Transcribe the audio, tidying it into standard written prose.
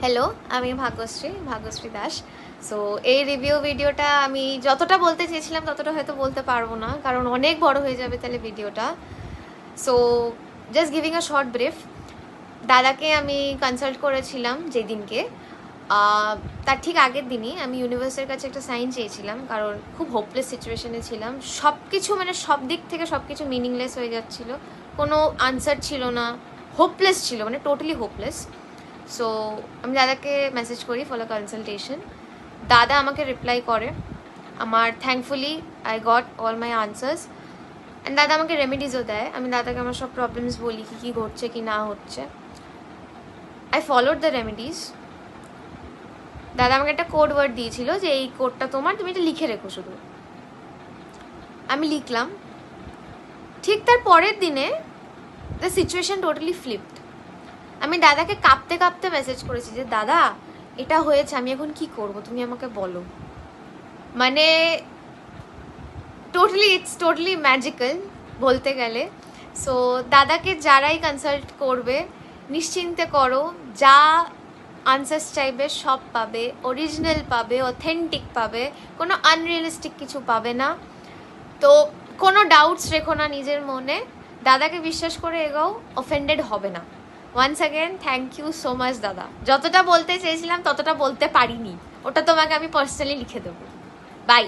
Hello, আমি Bhagyashree Das. So এই review ভিডিওটা আমি যতটা বলতে চেয়েছিলাম ততটা হয়তো বলতে পারবো না, কারণ অনেক বড় হয়ে যাবে তাহলে ভিডিওটা। So just giving a short brief. দাদাকে আমি কনসাল্ট করেছিলাম যেদিনকে, তার ঠিক আগের দিনই আমি ইউনিভার্সের কাছে একটা সাইন চেয়েছিলাম, কারণ খুব হোপলেস সিচুয়েশনে ছিলাম। সব কিছু মানে সব দিক থেকে সব কিছু মিনিংলেস হয়ে যাচ্ছিলো, কোনো আনসার ছিল না, হোপলেস ছিল, মানে টোটালি হোপলেস। সো আমি দাদাকে মেসেজ করি ফর কনসালটেশন। দাদা আমাকে রিপ্লাই করে, আমার thankfully I got all my answers. And দাদা আমাকে রেমেডিসও দেয়। আমি দাদাকে আমার সব প্রবলেমস বলি, কী কী ঘটছে কি না হচ্ছে। I followed the remedies. দাদা আমাকে একটা কোড ওয়ার্ড দিয়েছিল যে এই কোডটা তোমার, তুমি এটা লিখে রেখো শুধু। আমি লিখলাম। ঠিক তার পরের দিনে দ্য সিচুয়েশন টোটালি ফ্লিপড। আমি দাদাকে কাঁপতে কাঁপতে মেসেজ করেছি যে দাদা এটা হয়েছে, আমি এখন কি করব, তুমি আমাকে বলো। মানে ইটস টোটালি ম্যাজিক্যাল বলতে গেলে। সো দাদাকে যারাই কনসাল্ট করবে নিশ্চিন্তে করো, যা আনসার্স চাইবে সব পাবে, অরিজিনাল পাবে, অথেন্টিক পাবে, কোনো আনরিয়েলিস্টিক কিছু পাবে না। তো কোনো ডাউটস রেখো না নিজের মনে, দাদাকে বিশ্বাস করে এগোও, অফেন্ডেড হবে না। Once again thank you so much দাদা। যতটা বলতে চেয়েছিলাম ততটা বলতে পারিনি, ওটা তোমাকে আমি পার্সোনালি লিখে দেবো। বাই।